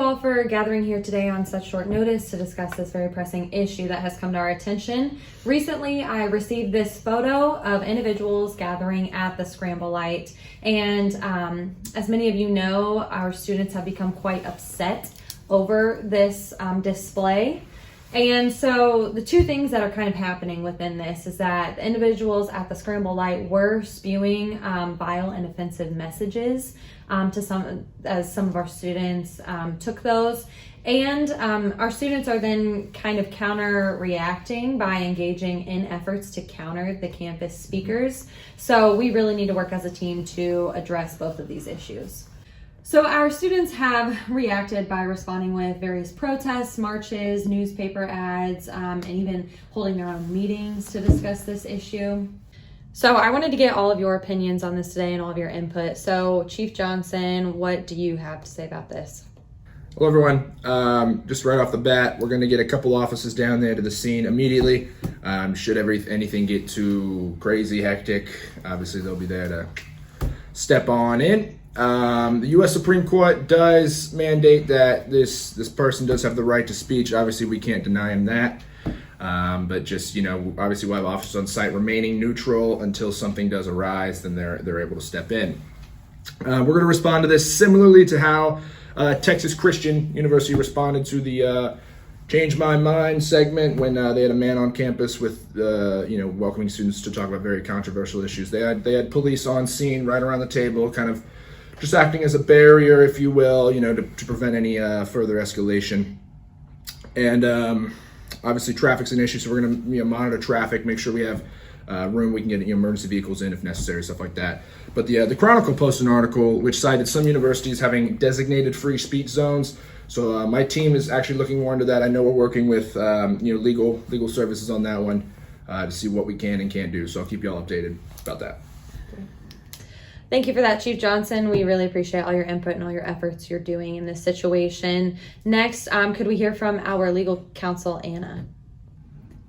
all for gathering here today on such short notice to discuss this very pressing issue that has come to our attention. Recently, I received this photo of individuals gathering at the Scramble Light, and as many of you know, our students have become quite upset over this display. And so the two things that are kind of happening within this is that the individuals at the Scramble Light were spewing vile and offensive messages to some of our students took those. And our students are then kind of counter-reacting by engaging in efforts to counter the campus speakers. So we really need to work as a team to address both of these issues. So our students have reacted by responding with various protests, marches, newspaper ads, and even holding their own meetings to discuss this issue. So I wanted to get all of your opinions on this today and all of your input. So Chief Johnson, what do you have to say about this? Hello everyone. Just right off the bat, we're going to get a couple officers down there to the scene immediately. Should anything get too crazy, hectic, obviously they'll be there to step on in. The U.S. Supreme Court does mandate that this person does have the right to speech. Obviously, we can't deny him that. But just, obviously we'll have officers on site remaining neutral until something does arise, then they're able to step in. We're going to respond to this similarly to how Texas Christian University responded to the Change My Mind segment when they had a man on campus with, welcoming students to talk about very controversial issues. They had police on scene right around the table, kind of just acting as a barrier, if you will, to prevent any further escalation. And obviously traffic's an issue, so we're going to monitor traffic, make sure we have room, we can get emergency vehicles in if necessary, stuff like that. But the Chronicle posted an article which cited some universities having designated free speech zones. So my team is actually looking more into that. I know we're working with legal services on that one to see what we can and can't do. So I'll keep you all updated about that. Thank you for that, Chief Johnson. We really appreciate all your input and all your efforts you're doing in this situation. Next, could we hear from our legal counsel, Anna?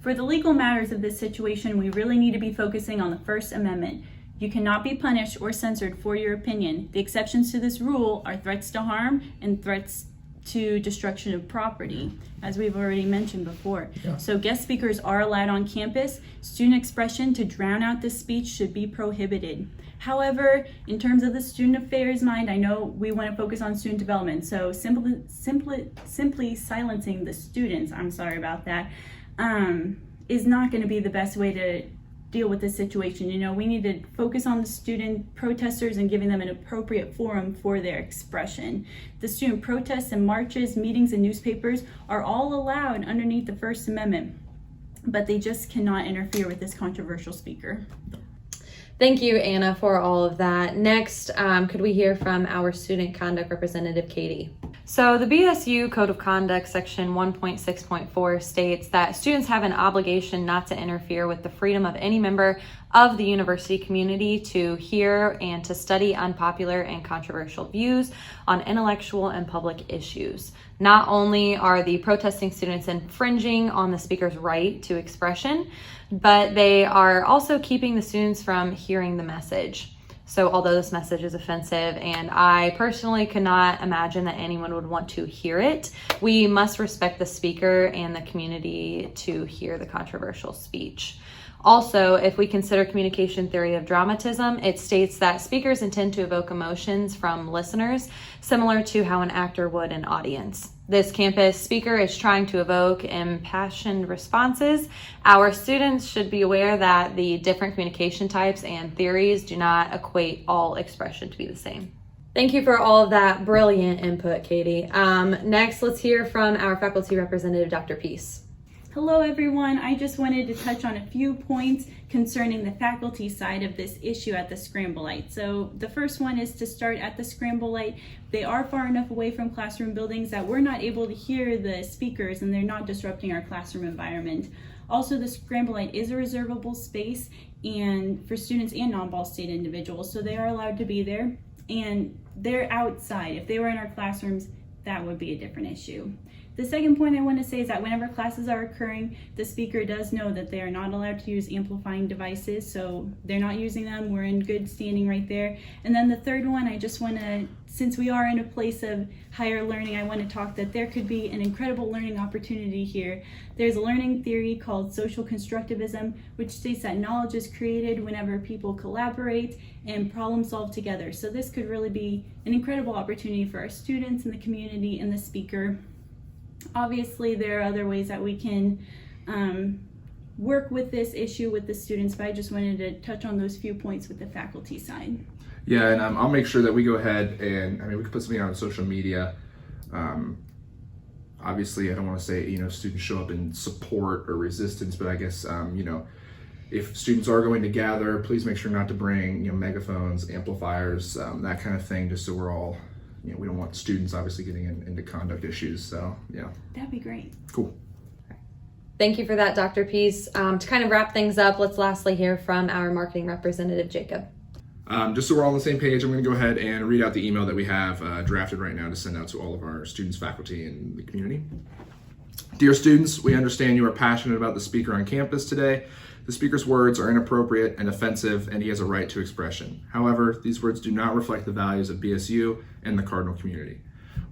For the legal matters of this situation, we really need to be focusing on the First Amendment. You cannot be punished or censored for your opinion. The exceptions to this rule are threats to harm and threats to destruction of property, as we've already mentioned before. Yeah. So guest speakers are allowed on campus. Student expression to drown out this speech should be prohibited. However, in terms of the student affairs mind, I know we want to focus on student development. So simply silencing the students, I'm sorry about that, is not going to be the best way to deal with this situation. We need to focus on the student protesters and giving them an appropriate forum for their expression. The student protests and marches, meetings, and newspapers are all allowed underneath the First Amendment, but they just cannot interfere with this controversial speaker. Thank you, Anna, for all of that. Next, could we hear from our student conduct representative, Katie? So the BSU Code of Conduct section 1.6.4 states that students have an obligation not to interfere with the freedom of any member of the university community to hear and to study unpopular and controversial views on intellectual and public issues. Not only are the protesting students infringing on the speaker's right to expression, but they are also keeping the students from hearing the message. So although this message is offensive, and I personally could not imagine that anyone would want to hear it, we must respect the speaker and the community to hear the controversial speech. Also, if we consider communication theory of dramatism, it states that speakers intend to evoke emotions from listeners, similar to how an actor would an audience. This campus speaker is trying to evoke impassioned responses. Our students should be aware that the different communication types and theories do not equate all expression to be the same. Thank you for all of that brilliant input, Katie. Next, let's hear from our faculty representative, Dr. Peace. Hello everyone, I just wanted to touch on a few points concerning the faculty side of this issue at the Scramble Light. So the first one is to start at the Scramble Light. They are far enough away from classroom buildings that we're not able to hear the speakers and they're not disrupting our classroom environment. Also, the Scramble Light is a reservable space and for students and non-Ball State individuals, so they are allowed to be there and they're outside. If they were in our classrooms, that would be a different issue. The second point I want to say is that whenever classes are occurring, the speaker does know that they are not allowed to use amplifying devices, so they're not using them. We're in good standing right there. And then the third one, I just want to since we are in a place of higher learning, I want to talk that there could be an incredible learning opportunity here. There's a learning theory called social constructivism, which states that knowledge is created whenever people collaborate and problem solve together. So this could really be an incredible opportunity for our students and the community and the speaker. Obviously, there are other ways that we can work with this issue with the students, but I just wanted to touch on those few points with the faculty side. Yeah, and I'll make sure that we go ahead and, we can put something on social media. Obviously, I don't want to say, students show up in support or resistance, but I guess, if students are going to gather, please make sure not to bring, megaphones, amplifiers, that kind of thing, just so we're all, we don't want students obviously getting into conduct issues. So, yeah. That'd be great. Cool. Thank you for that, Dr. Peace. To kind of wrap things up, let's lastly hear from our marketing representative, Jacob. Just so we're all on the same page, I'm going to go ahead and read out the email that we have drafted right now to send out to all of our students, faculty, and the community. Dear students, we understand you are passionate about the speaker on campus today. The speaker's words are inappropriate and offensive, and he has a right to expression. However, these words do not reflect the values of BSU and the Cardinal community.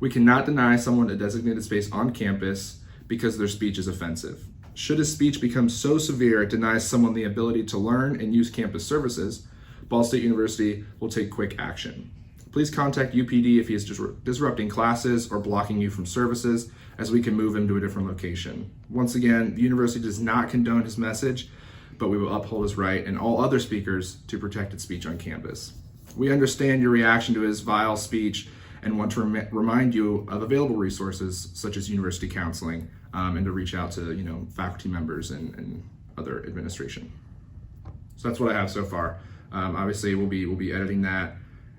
We cannot deny someone a designated space on campus because their speech is offensive. Should his speech become so severe it denies someone the ability to learn and use campus services, Ball State University will take quick action. Please contact UPD if he is disrupting classes or blocking you from services, as we can move him to a different location. Once again, the university does not condone his message, but we will uphold his right and all other speakers to protected speech on campus. We understand your reaction to his vile speech and want to remind you of available resources such as university counseling, and to reach out to faculty members and other administration. So that's what I have so far. Obviously, we'll be editing that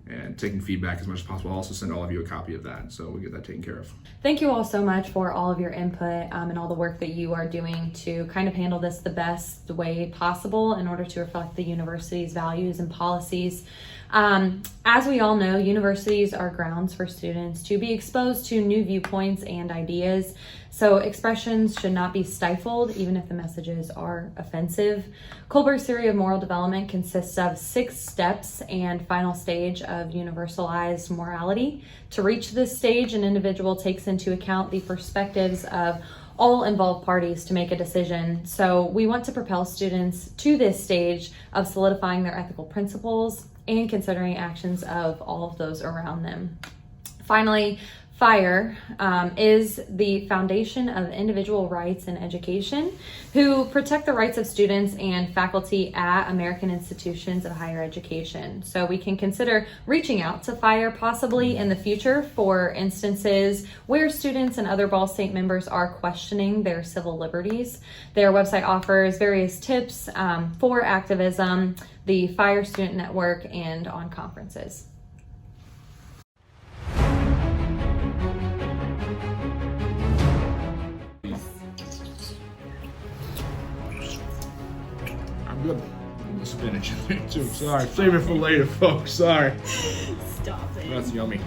and taking feedback as much as possible. I'll also send all of you a copy of that, so we'll get that taken care of. Thank you all so much for all of your input and all the work that you are doing to kind of handle this the best way possible in order to reflect the university's values and policies. As we all know, universities are grounds for students to be exposed to new viewpoints and ideas. So expressions should not be stifled, even if the messages are offensive. Kohlberg's theory of moral development consists of 6 steps and final stage of universalized morality. To reach this stage, an individual takes into account the perspectives of all involved parties to make a decision. So we want to propel students to this stage of solidifying their ethical principles and considering actions of all of those around them. Finally, FIRE is the foundation of individual rights in education, who protect the rights of students and faculty at American institutions of higher education. So we can consider reaching out to FIRE possibly in the future for instances where students and other Ball State members are questioning their civil liberties. Their website offers various tips for activism, the FIRE Student Network, and on conferences. I'm good. The spinach in there too. Sorry, save it for later, folks. Sorry. Stop it. That's yummy.